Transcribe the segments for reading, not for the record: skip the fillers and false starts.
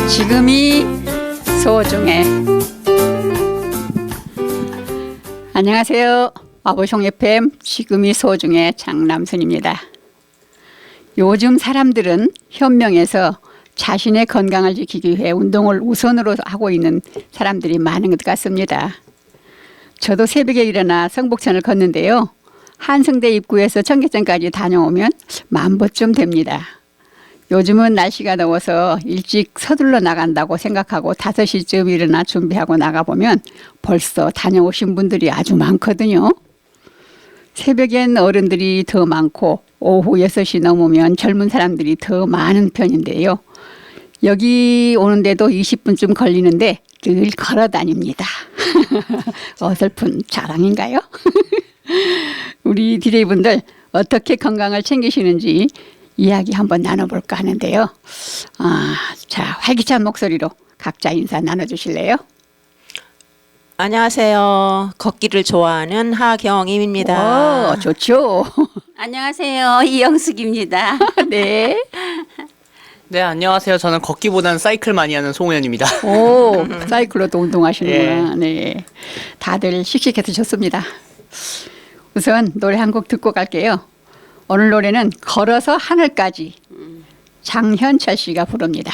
지금이 소중해. 안녕하세요. 마보숑 FM 지금이 소중해 장남순입니다. 요즘 사람들은 현명해서 자신의 건강을 지키기 위해 운동을 우선으로 하고 있는 사람들이 많은 것 같습니다. 저도 새벽에 일어나 성북천을 걷는데요. 한성대 입구에서 청계천까지 다녀오면 10,000보쯤 됩니다. 요즘은 날씨가 더워서 일찍 서둘러 나간다고 생각하고 5시쯤 일어나 준비하고 나가보면 벌써 다녀오신 분들이 아주 많거든요. 새벽엔 어른들이 더 많고 오후 6시 넘으면 젊은 사람들이 더 많은 편인데요. 여기 오는데도 20분쯤 걸리는데 늘 걸어 다닙니다. 어설픈 자랑인가요? 우리 디제이분들 어떻게 건강을 챙기시는지 이야기 한번 나눠볼까 하는데요. 자, 활기찬 목소리로 각자 인사 나눠주실래요? 안녕하세요. 걷기를 좋아하는 하경임입니다. 오, 좋죠. 안녕하세요. 이영숙입니다. 네. 네, 안녕하세요. 저는 걷기보다는 사이클 많이 하는 송우현입니다. 오, 사이클로도 운동하시는구나. 네. 다들 씩씩해서 좋습니다. 우선 노래 한 곡 듣고 갈게요. 오늘 노래는 걸어서 하늘까지 장현철 씨가 부릅니다.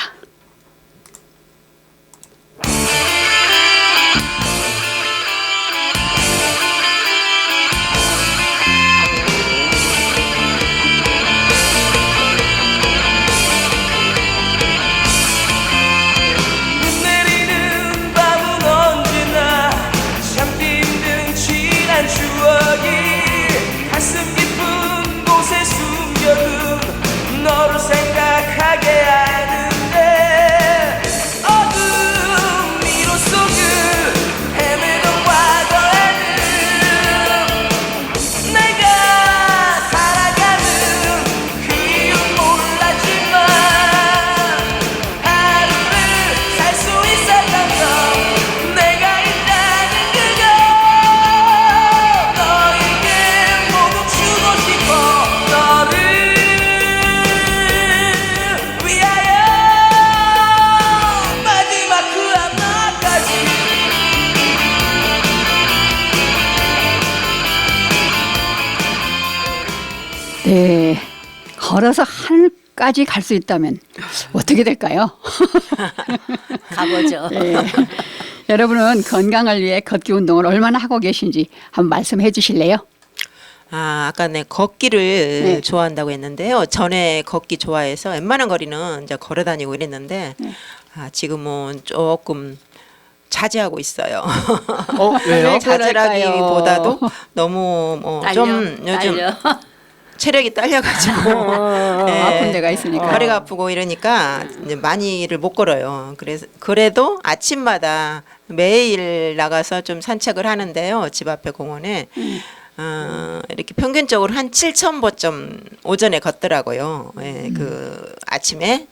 내리는 밤은 언제나 참기 힘든 지난 추억이 가슴 깊은 곳에 숨겨둔 너를 생각하게 하는데 어둠 미로 속을 헤매던 과거에는 내가 살아가는 그 이유 몰랐지만 하루를 살 수 있었던 건 내가 있다는 그거 너에게 모두 주고 싶어 너를 위하여 마지막 그 하나까지 네. 걸어서 하늘까지 갈 수 있다면 어떻게 될까요? 가보죠. 네. 여러분은 건강을 위해 걷기 운동을 얼마나 하고 계신지 한번 말씀해 주실래요? 아까 내 걷기를 네. 좋아한다고 했는데요. 전에 걷기 좋아해서 웬만한 거리는 이제 걸어 다니고 이랬는데 지금은 조금 자제하고 있어요. 왜요? 자제라기보다도 너무 좀 요즘 딸려. 체력이 딸려가지고 아픈 데가 있으니까. 허리가 아프고 이러니까 이제 많이를 못 걸어요. 그래서 그래도 아침마다 매일 나가서 좀 산책을 하는데요. 집 앞에 공원에 이렇게 평균적으로 한 7,000보점 오전에 걷더라고요. 예, 그 아침에.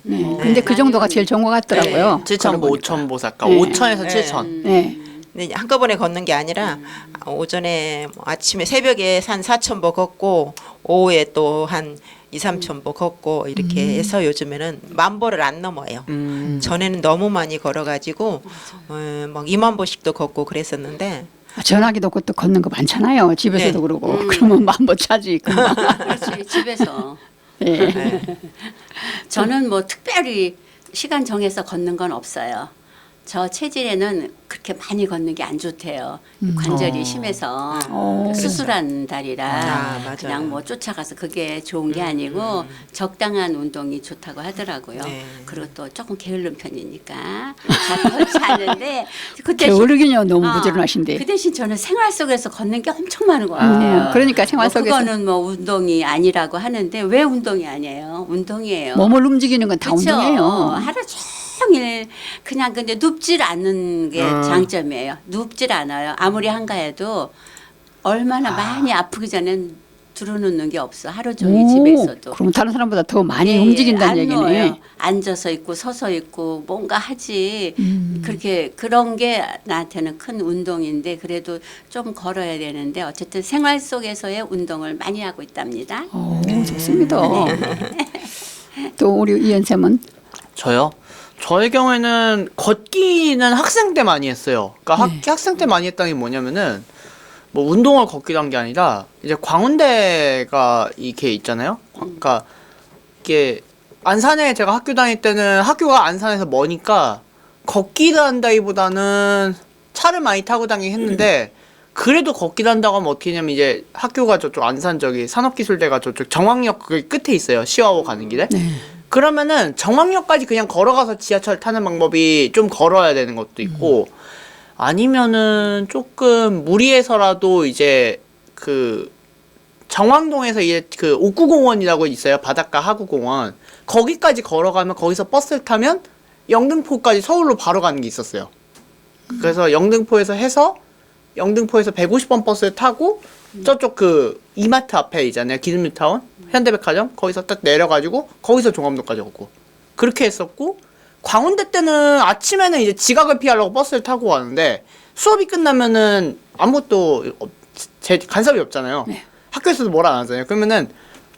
네. 근데 그 정도가 제일 좋은 것 같더라고요. 7,000보, 5,000보 삭까 네. 5,000에서 7,000. 네. 근데 한꺼번에 걷는 게 아니라 오전에 뭐 아침에 새벽에 한 4,000보 걷고 오후에 또 한 2,000~3,000보 걷고 이렇게 해서 요즘에는 10,000보를 안 넘어요. 전에는 너무 많이 걸어가지고 막 20,000보씩도 걷고 그랬었는데 전화기도 그것도 걷는 거 많잖아요. 집에서도 네. 그러고. 그러면 만보 차지. 금방. 그렇지. 집에서. 네. 저는 뭐 특별히 시간 정해서 걷는 건 없어요. 저 체질에는 그렇게 많이 걷는 게 안 좋대요. 관절이 심해서 수술한 다리라 맞아요. 그냥 뭐 쫓아가서 그게 좋은 게 아니고 적당한 운동이 좋다고 하더라고요. 네. 그리고 또 조금 게으른 편이니까 잘 걷지 않는데 그 대신 게으르긴요. 너무 부지런하신데. 그 대신 저는 생활 속에서 걷는 게 엄청 많은 것 같아요. 그러니까 생활 속에서. 그거는 뭐 운동이 아니라고 하는데 왜 운동이 아니에요? 운동이에요. 몸을 움직이는 건 다 그쵸? 운동이에요. 하루 종일 그냥 근데 눕질 않는 게 장점이에요. 눕질 않아요. 아무리 한가해도 얼마나 많이 아프기 전엔 두루놓는 게 없어. 하루 종일 집에 있어도. 그럼 다른 사람보다 더 많이 예, 움직인다는 안 얘기네. 누워요. 앉아서 있고 서서 있고 뭔가 하지. 그렇게 그런 게 나한테는 큰 운동인데 그래도 좀 걸어야 되는데 어쨌든 생활 속에서의 운동을 많이 하고 있답니다. 좋습니다. 또 우리 이현쌤은 저요? 저의 경우에는 걷기는 학생 때 많이 했어요. 그러니까 학생 때 많이 했다는 게 뭐냐면은 뭐 운동을 걷기로 한 게 아니라 이제 광운대가 이렇게 있잖아요. 그러니까 이게 안산에 제가 학교 다닐 때는 학교가 안산에서 머니까 걷기를 한다기보다는 차를 많이 타고 다니긴 했는데 그래도 걷기를 한다고 하면 어떻게 하냐면 이제 학교가 저쪽 안산 저기 산업기술대가 저쪽 정왕역 그 끝에 있어요. 시와호 가는 길에. 그러면은 정왕역까지 그냥 걸어가서 지하철 타는 방법이 좀 걸어야 되는 것도 있고 아니면은 조금 무리해서라도 이제 그 정왕동에서 이제 그 옥구공원이라고 있어요. 바닷가 하구공원. 거기까지 걸어가면 거기서 버스를 타면 영등포까지 서울로 바로 가는 게 있었어요. 그래서 영등포에서 해서 영등포에서 150번 버스를 타고 저쪽 그 이마트 앞에 있잖아요. 기름뉴타운 현대백화점 거기서 딱 내려가지고 거기서 종암동까지 걷고 그렇게 했었고 광운대 때는 아침에는 이제 지각을 피하려고 버스를 타고 가는데 수업이 끝나면은 아무것도 제 간섭이 없잖아요. 학교에서도 뭐라 안 하잖아요. 그러면은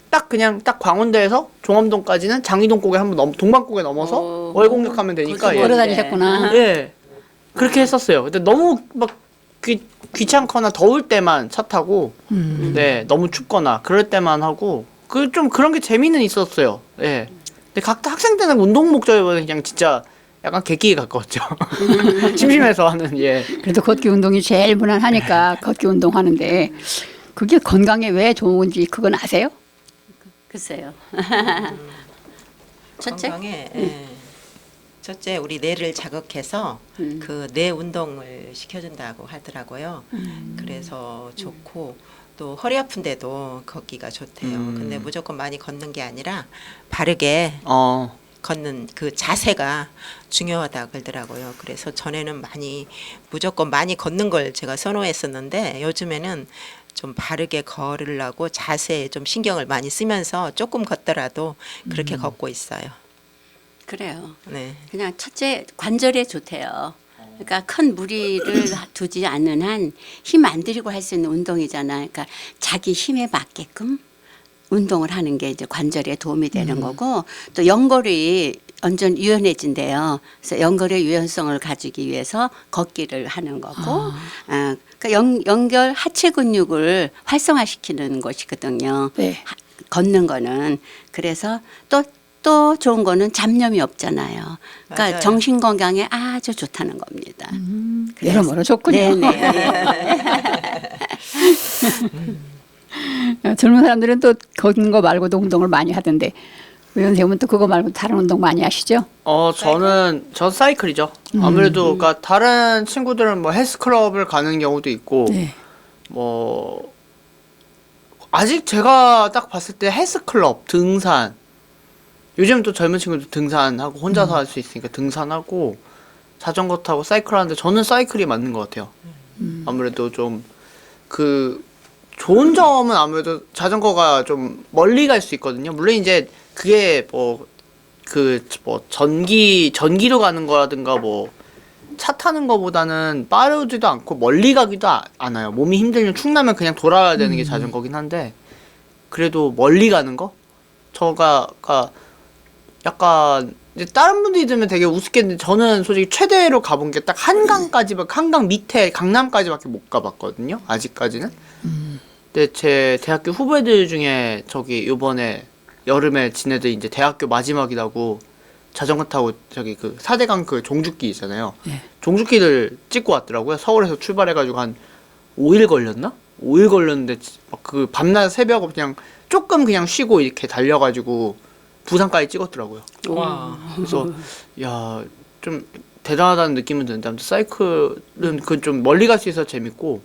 딱 그냥 딱 광운대에서 종암동까지는 장리동고개 한번 동방고개 넘어서 월곡역하면 되니까 예. 걸어 다니셨구나. 예. 그렇게 했었어요. 근데 너무 막 귀찮거나 더울 때만 차 타고 네 너무 춥거나 그럴 때만 하고 그 좀 그런 게 재미는 있었어요. 예. 근데 각자 학생 때는 운동 목적보다 그냥 진짜 약간 객기에 가까웠죠. 심심해서 하는 예. 그래도 걷기 운동이 제일 무난하니까 걷기 운동 하는데 그게 건강에 왜 좋은지 그건 아세요? 글쎄요. 첫째? 건강에 첫째 우리 뇌를 자극해서 그 뇌 운동을 시켜준다고 하더라고요. 그래서 좋고 또 허리 아픈데도 걷기가 좋대요. 근데 무조건 많이 걷는 게 아니라 바르게 걷는 그 자세가 중요하다 그러더라고요. 그래서 전에는 무조건 많이 걷는 걸 제가 선호했었는데 요즘에는 좀 바르게 걸으려고 자세에 좀 신경을 많이 쓰면서 조금 걷더라도 그렇게 걷고 있어요. 그래요. 네. 그냥 첫째 관절에 좋대요. 그러니까 큰 무리를 두지 않는 한 힘 안 들이고 할 수 있는 운동이잖아. 그러니까 자기 힘에 맞게끔 운동을 하는 게 이제 관절에 도움이 되는 거고 또 연골이 완전 유연해진대요. 그래서 연골의 유연성을 가지기 위해서 걷기를 하는 거고, 그러니까 연결 하체 근육을 활성화시키는 것이거든요. 네. 걷는 거는 그래서 또 좋은 거는 잡념이 없잖아요. 그러니까 맞아요. 정신 건강에 아주 좋다는 겁니다. 여러모로 좋군요. 네네. 젊은 사람들은 또 걷는 거 말고도 운동을 많이 하던데 의원님은 또 그거 말고 다른 운동 많이 하시죠? 전 사이클이죠. 아무래도 그러니까 다른 친구들은 뭐 헬스클럽을 가는 경우도 있고 네. 뭐 아직 제가 딱 봤을 때 헬스클럽, 등산 요즘 또 젊은 친구들 등산하고 혼자서 할 수 있으니까 등산하고 자전거 타고 사이클 하는데 저는 사이클이 맞는 것 같아요. 아무래도 좀 그 좋은 점은 아무래도 자전거가 좀 멀리 갈 수 있거든요. 물론 이제 그게 전기로 가는 거라든가 뭐 차 타는 거보다는 빠르지도 않고 멀리 가기도 않아요. 몸이 힘들면 축나면 그냥 돌아야 되는 게 자전거긴 한데 그래도 멀리 가는 거? 약간 이제 다른 분들이 들으면 되게 우습겠는데 저는 솔직히 최대로 가본 게 딱 한강 밑에 강남까지밖에 못 가봤거든요. 아직까지는. 근데 제 대학교 후배들 중에 저기 요번에 여름에 지네들 이제 대학교 마지막이라고 자전거 타고 저기 그 사대강 그 종주길 있잖아요. 네. 종주길을 찍고 왔더라고요. 서울에서 출발해가지고 한 5일 걸렸나? 5일 걸렸는데 막 그 밤낮 새벽 그냥 조금 그냥 쉬고 이렇게 달려가지고 부산까지 찍었더라고요. 와. 그래서 야 좀 대단하다는 느낌은 드는데 아무튼 사이클은 그 좀 멀리 갈 수 있어서 재밌고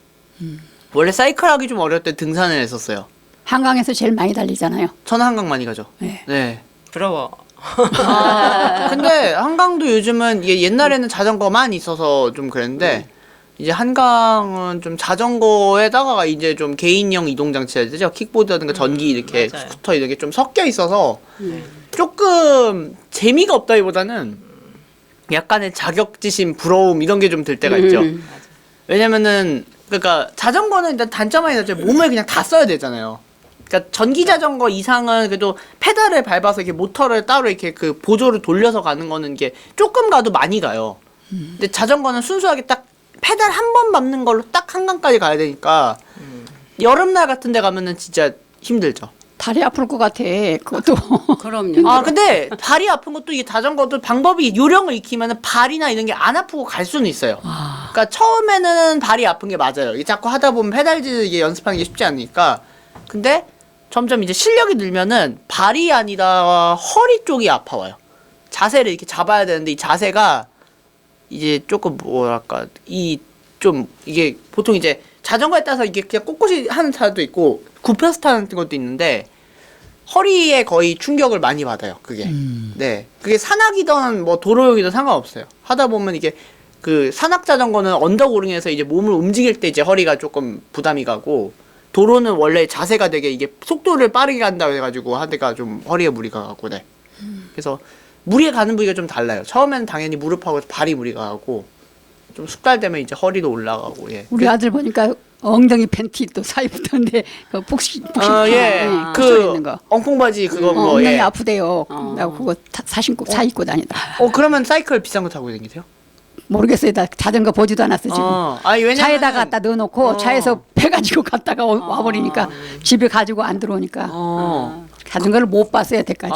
원래 사이클 하기 좀 어려울 때 등산을 했었어요. 한강에서 제일 많이 달리잖아요. 저는 한강 많이 가죠. 네. 네. 부러워. 근데 한강도 요즘은 옛날에는 자전거만 있어서 좀 그랬는데 이제 한강은 좀 자전거에다가 이제 좀 개인형 이동 장치 해야 되죠. 킥보드라든가 전기 이렇게 맞아요. 스쿠터 이렇게 좀 섞여 있어서 조금 재미가 없다기보다는 약간의 자격지심, 부러움 이런 게 좀 들 때가 있죠. 왜냐면은 그러니까 자전거는 일단 단점이 있죠. 몸을 그냥 다 써야 되잖아요. 그러니까 전기 자전거 이상은 그래도 페달을 밟아서 이렇게 모터를 따로 이렇게 그 보조를 돌려서 가는 거는 이게 조금 가도 많이 가요. 근데 자전거는 순수하게 딱 페달 한 번 밟는 걸로 딱 한강까지 가야 되니까 여름날 같은 데 가면은 진짜 힘들죠. 다리 아플 것 같아. 그것도. 그럼요. 아 근데 발이 아픈 것도 이게 자전거도 방법이 요령을 익히면은 발이나 이런 게 안 아프고 갈 수는 있어요. 그러니까 처음에는 발이 아픈 게 맞아요. 이게 자꾸 하다 보면 페달질 이게 연습하는 게 쉽지 않으니까. 근데 점점 이제 실력이 늘면은 발이 아니라 허리 쪽이 아파와요. 자세를 이렇게 잡아야 되는데 이 자세가 이제 조금 뭐랄까 이 좀 이게 보통 이제 자전거에 따라서 이게 그냥 꼿꼿이 하는 차도 있고 굽혀서 타는 것도 있는데 허리에 거의 충격을 많이 받아요. 그게 네 그게 산악이든 뭐 도로용이든 상관없어요. 하다 보면 이게 그 산악 자전거는 언덕 오르내에서 이제 몸을 움직일 때 이제 허리가 조금 부담이 가고 도로는 원래 자세가 되게 이게 속도를 빠르게 간다고 해가지고 하다가 좀 허리에 무리가 가고 네 그래서 무리에 가는 부위가 좀 달라요. 처음에는 당연히 무릎하고 발이 무리가 가고 좀 숙달되면 이제 허리도 올라가고 예. 우리 아들 보니까 엉덩이 팬티 또 사 입던데 그 복식 예. 그 있는 거. 엉콩 바지 그거 뭐 엉덩이 예. 아프대요. 나 그거 사 입고 다니다. 그러면 사이클 비싼 거 타고 다니세요? 모르겠어요. 나 자전거 보지도 않았어 지금. 아니 왜냐면 차에다 갖다 넣어놓고 차에서 배 가지고 갔다가 와버리니까 집에 가지고 안 들어오니까 자전거를 못 봤어요 여태까지.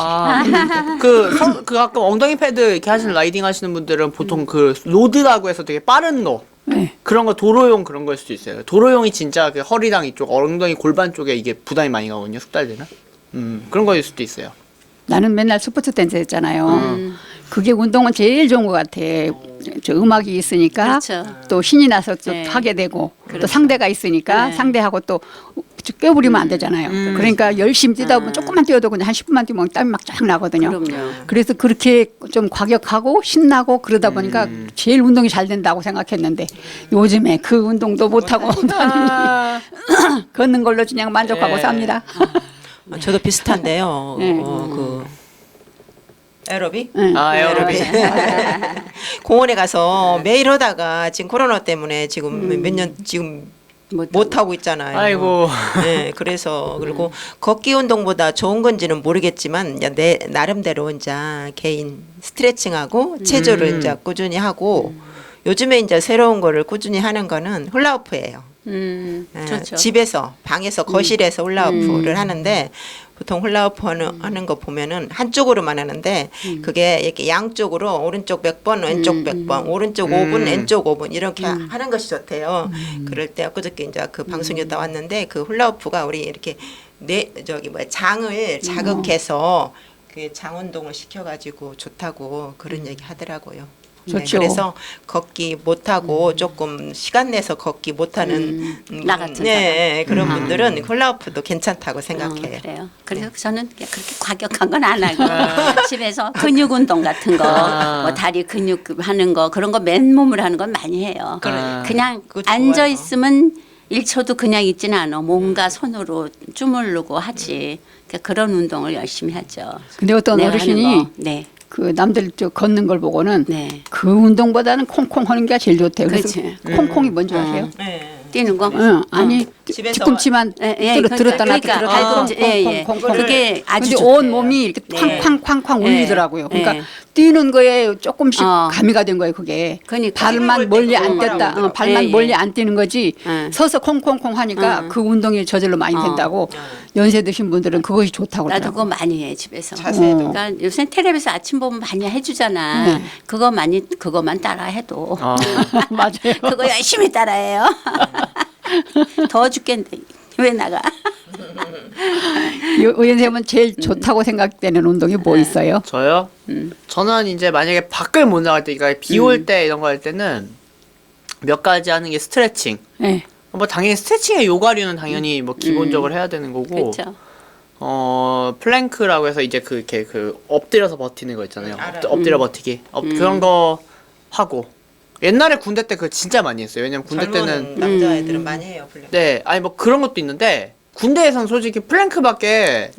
그 가끔 엉덩이 패드 이렇게 하시는 라이딩 하시는 분들은 보통 그 로드라고 해서 되게 빠른 거 네. 그런 거 도로용 그런 거일 수도 있어요. 도로용이 진짜 그 허리랑 이쪽 엉덩이 골반 쪽에 이게 부담이 많이 가거든요. 숙달되는. 그런 거일 수도 있어요. 나는 맨날 스포츠 댄스 했잖아요. 그게 운동은 제일 좋은 것 같아. 저 음악이 있으니까 그렇죠. 또 신이 나서 또 네. 하게 되고 또 그렇죠. 상대가 있으니까 네. 상대하고 또 껴부리면 안 되잖아요. 그러니까 열심히 뛰다 보면 조금만 뛰어도 그냥 한 10분만 뛰면 땀이 막 쫙 나거든요. 그럼요. 그래서 그렇게 좀 과격하고 신나고 그러다 보니까 제일 운동이 잘 된다고 생각했는데 요즘에 그 운동도 못하고 걷는 걸로 그냥 만족하고 예. 삽니다. 저도 비슷한데요. 네. 그 에어로빅? 네. 에어로빅. 공원에 가서 매일 하다가 지금 코로나 때문에 지금 몇 년 지금 못 하고 있잖아요. 아이고. 네, 그래서 그리고 걷기 운동보다 좋은 건지는 모르겠지만 이제 내 나름대로 이제 개인 스트레칭하고 체조를 이제 꾸준히 하고 요즘에 이제 새로운 거를 꾸준히 하는 거는 훌라후프예요. 좋죠. 집에서 방에서 거실에서 훌라후프를 하는데 보통 훌라후프 하는 거 보면은 한쪽으로만 하는데 그게 이렇게 양쪽으로 오른쪽 100번 왼쪽 100번 오른쪽 5분 왼쪽 5분 이렇게 하는 것이 좋대요. 그럴 때 엊그저께 이제 그 방송에 나왔는데 그 훌라후프가 우리 이렇게 장을 자극해서 그 장 운동을 시켜가지고 좋다고 그런 얘기 하더라고요. 네, 좋죠. 그래서 걷기 못하고 조금 시간 내서 걷기 못하는 나 같은 네, 그런 분들은 훌라후프도 괜찮다고 생각해요. 그래요. 그래서 저는 그렇게 과격한 건 안 하고 집에서 근육 운동 같은 거, 뭐 다리 근육 하는 거 그런 거 맨몸으로 하는 건 많이 해요. 그냥 그거 좋아요. 앉아 있으면 1초도 그냥 있지는 않아. 몸과 손으로 주물르고 하지. 그런 운동을 열심히 하죠. 근데 어떤 내가 어르신이 하는 거. 네. 그 남들 저 걷는 걸 보고는 네. 그 운동보다는 콩콩 하는 게 제일 좋대요. 그래서 그렇지. 콩콩이 뭔지 아세요? 네. 뛰는 거? 응, 아니 집에서 뒤꿈치만 들었다 놨다 그러니까 들었다 발꿈치, 그게 아주 근데 좋대요. 온 몸이 이렇게 쾅쾅쾅쾅 네. 울리더라고요. 그러니까 네. 뛰는 거에 조금씩 어. 가미가 된 거예요. 그게 그러니까. 발만 멀리 안 뗐다, 그러더라고요. 발만 예, 예. 멀리 안 뛰는 거지. 서서 콩콩콩 하니까 그 운동이 저절로 많이 된다고. 연세 드신 분들은 그것이 좋다고 나도 그러더라고요. 그거 많이 해 집에서. 자세도. 그러니까 요새 텔레비에서 아침 보면 많이 해주잖아. 네. 그거만 따라해도 맞아요. 그거 열심히 따라해요. 더워 죽겠는데 왜 나가? 의원님은 제일 좋다고 생각되는 운동이 뭐 있어요? 저요? 저는 이제 만약에 밖을 못 나갈 때, 그러니까 비 올 때 이런 거 할 때는 몇 가지 하는 게 스트레칭. 네. 뭐 당연히 스트레칭의 요가류는 당연히 뭐 기본적으로 해야 되는 거고. 그렇죠. 플랭크라고 해서 이제 이렇게 엎드려서 버티는 거 있잖아요. 알아요. 엎드려 버티기. 그런 거 하고. 옛날에 군대 때 그거 진짜 많이 했어요. 왜냐면 군대 젊은 때는 남자애들은 많이 해요 플랭크. 네, 아니 뭐 그런 것도 있는데 군대에선 솔직히 플랭크밖에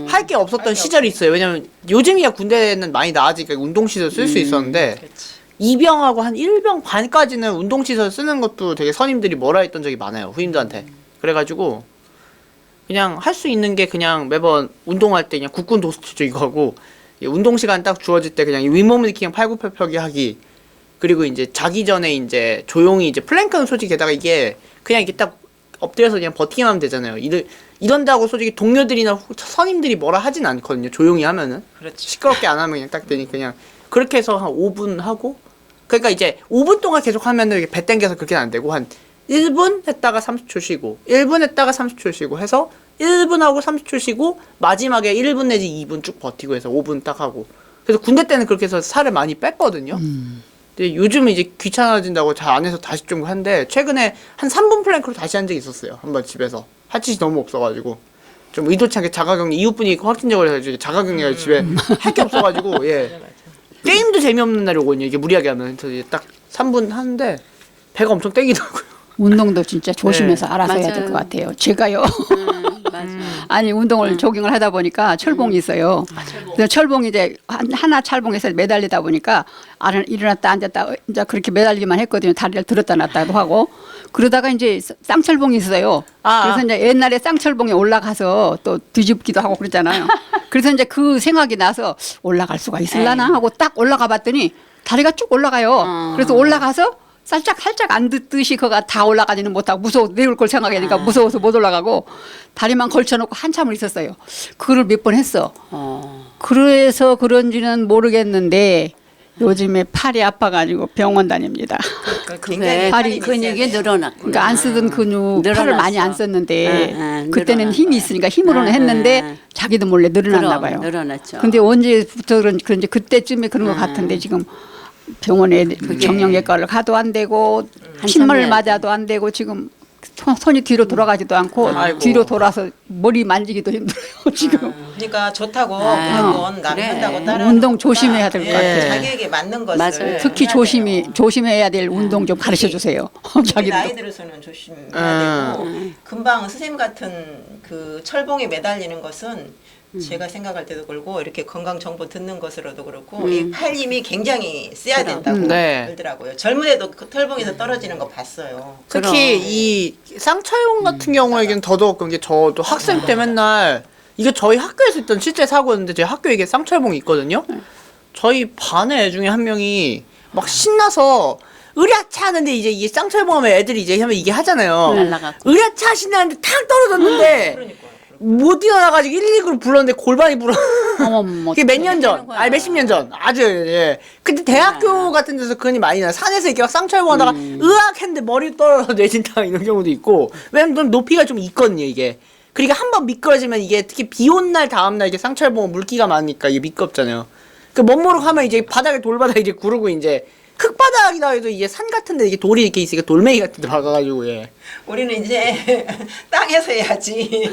할 게 없었던 시절이 있어요. 왜냐면 요즘이야 군대는 많이 나아지니까 운동시설 쓸 수 있었는데 그렇지. 2병하고 한 1병 반까지는 운동시설 쓰는 것도 되게 선임들이 뭐라 했던 적이 많아요. 후임들한테. 그래가지고 그냥 할 수 있는 게 그냥 매번 운동할 때 그냥 국군 도스트죠 이거 하고 운동 시간 딱 주어질 때 그냥 윗몸 일으키기 팔굽혀펴기 하기 그리고 이제 자기 전에 이제 조용히 이제 플랭크는 솔직히 게다가 이게 그냥 이게 딱 엎드려서 그냥 버티기만 하면 되잖아요. 이런다고 솔직히 동료들이나 선임들이 뭐라 하진 않거든요. 조용히 하면은. 그렇지. 시끄럽게 안 하면 그냥 딱 되니 그냥 그렇게 해서 한 5분 하고 그러니까 이제 5분 동안 계속 하면은 이게 배 땡겨서 그렇게는 안 되고 한 1분 했다가 30초 쉬고 1분 했다가 30초 쉬고 해서 1분 하고 30초 쉬고 마지막에 1분 내지 2분 쭉 버티고 해서 5분 딱 하고 그래서 군대 때는 그렇게 해서 살을 많이 뺐거든요. 근데 요즘은 이제 귀찮아진다고 잘 안 해서 다시 좀 한데 최근에 한 3분 플랭크로 다시 한 적이 있었어요. 한번 집에서 할 짓이 너무 없어가지고 좀 의도치 않게 자가격리 이웃분이 확진적으로 해가지고 자가격리가 집에 할 게 없어가지고 예 게임도 재미없는 날이 오거든요. 이게 무리하게 하면 그래서 이제 딱 3분 하는데 배가 엄청 땡기더라고요. 운동도 진짜 조심해서 알아서 해야 될 맞아요. 것 같아요. 제가요. 맞아. 아니 운동을 조깅을 하다 보니까 철봉이 있어요. 그래서 철봉이 이제 하나 철봉에서 매달리다 보니까 일어났다 앉았다 이제 그렇게 매달리기만 했거든요. 다리를 들었다 놨다도 하고 그러다가 이제 쌍철봉이 있어요. 그래서 이제 옛날에 쌍철봉에 올라가서 또 뒤집기도 하고 그랬잖아요. 그래서 이제 그 생각이 나서 올라갈 수가 있을라나 하고 딱 올라가 봤더니 다리가 쭉 올라가요. 그래서 올라가서 살짝 안 듣듯이 그가 다 올라가지는 못하고 무서워 내려올 걸 생각하니까 무서워서 못 올라가고 다리만 걸쳐놓고 한참을 있었어요. 그거를 몇 번 했어. 그래서 그런지는 모르겠는데 요즘에 팔이 아파가지고 병원 다닙니다. 그게 팔이 근육이 늘어났구나. 그러니까 안 쓰던 근육 팔을 늘어났어. 많이 안 썼는데 그때는 늘어난 힘이 거야. 있으니까 힘으로는 했는데 자기도 몰래 늘어났나 그럼, 봐요. 늘어났죠. 근데 언제부터 그런지 그때쯤에 그런 것 같은데 지금 병원에 정형외과를 가도 안 되고 침을 해야지. 맞아도 안 되고 지금 손이 뒤로 돌아가지도 않고 아이고. 뒤로 돌아서 머리 만지기도 힘들어요 지금. 그러니까 좋다고 아, 무조건 남이 그래. 한다고 따라 운동 조심해야 될것 같아요. 자기에게 맞는 것을 맞아요. 특히 해야 조심해야 될 운동 좀 가르쳐 주세요. 돼요. 자기도. 나이 들어서는 조심해야 되고 금방 선생님 같은 그 철봉에 매달리는 것은 제가 생각할 때도 그렇고 이렇게 건강 정보 듣는 것으로도 그렇고 이 팔 힘이 굉장히 써야 된다고 네. 그러더라고요. 젊은 애도 그 철봉에서 떨어지는 거 봤어요. 특히 이 쌍철봉 같은 경우에는 더더욱 그런 게 저도 학생 때 맨날 이게 저희 학교에서 있던 실제 사고였는데 제 학교에 이게 쌍철봉이 있거든요. 저희 반의 애 중에 한 명이 막 신나서 으랴차 하는데 이제 이게 쌍철봉 하면 애들이 이제 하면 이게 하잖아요. 날라갔고. 으랴차 신나는데 탁 떨어졌는데 그러니까요. 못 일어나가지고 119를 불렀는데 골반이 불어. 어머머. 그게 몇 년 전, 거야. 아니 몇십 년 전, 아주 예. 근데 대학교 같은 데서 그런 일이 많이 나요. 산에서 이렇게 막 쌍철봉 하다가 으악 했는데 머리 떨어져 뇌진탕 이런 경우도 있고. 왜냐면 높이가 좀 있거든요 이게. 그러니까 한번 미끄러지면 이게 특히 비 온 날 다음 날 이게 쌍철봉은 물기가 많으니까 이게 미끄럽잖아요. 그 멋모르고 하면 이제 바닥에 돌바닥에 이제 구르고 이제 흙바닥이다 해도 이제 산 같은데 이게 돌이 이렇게 있으니까 돌멩이 같은 데 박아가지고 예. 우리는 이제 땅에서 해야지.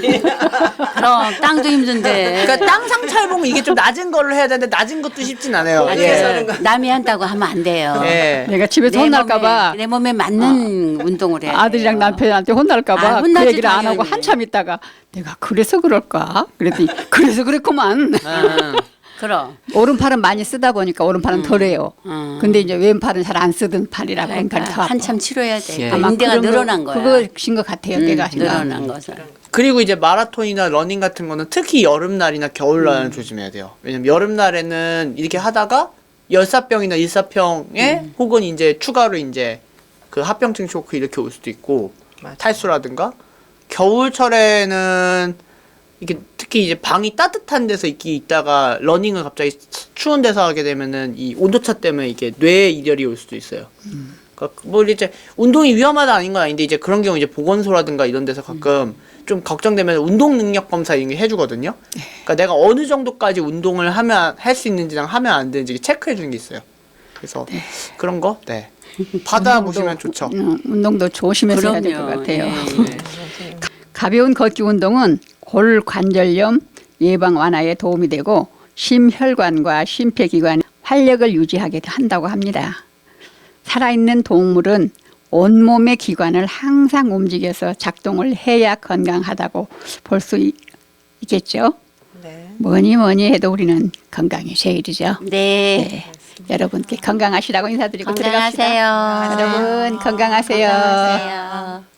그럼 땅도 힘든데. 그러니까 땅 상철봉은 이게 좀 낮은 걸로 해야 되는데 낮은 것도 쉽진 않아요. 아니, 예. 남이 한다고 하면 안 돼요. 예. 내가 집에서 혼날까봐 내 몸에 맞는 운동을 해야 아들이랑 돼요. 남편한테 혼날까봐 아, 그 혼나지, 얘기를 안 하고 당연히. 한참 있다가 내가 그래서 그럴까? 그랬더니 그래서 그랬구만. 그럼. 오른팔은 많이 쓰다 보니까 오른팔은 덜해요. 근데 이제 왼팔은 잘 안 쓰던 팔이라 왼팔이 더 그러니까 아파. 한참 치료해야 돼. 예. 아마 인대가 늘어난 거야. 그거신 것 같아요. 내가 생각. 늘어난 것은. 그리고 이제 마라톤이나 러닝 같은 거는 특히 여름날이나 겨울날은 조심해야 돼요. 왜냐면 여름날에는 이렇게 하다가 열사병이나 일사병에 혹은 이제 추가로 이제 그 합병증 쇼크 이렇게 올 수도 있고 맞아요. 탈수라든가 겨울철에는 이게 특히 이제 방이 따뜻한 데서 있다가 러닝을 갑자기 추운 데서 하게 되면은 이 온도차 때문에 이게 뇌 이열이 올 수도 있어요. 그러니까 뭐 이제 운동이 위험하다 아닌 건 아닌데 이제 그런 경우 이제 보건소라든가 이런 데서 가끔 좀 걱정되면 운동 능력 검사 이런 게 해주거든요. 그러니까 내가 어느 정도까지 운동을 하면 할 수 있는지랑 하면 안 되는지 체크해 주는 게 있어요. 그래서 그런 거 네. 받아보시면 좋죠. 운동도 조심해서 해야 될 것 그럼요. 같아요. 예. 가벼운 걷기 운동은 골관절염 예방 완화에 도움이 되고 심혈관과 심폐기관의 활력을 유지하게 한다고 합니다. 살아있는 동물은 온몸의 기관을 항상 움직여서 작동을 해야 건강하다고 볼 수 있겠죠. 네. 뭐니 해도 우리는 건강이 제일이죠. 네. 여러분께 건강하시라고 인사드리고 들어갑시다. 건강하세요. 여러분 건강하세요. 건강하세요.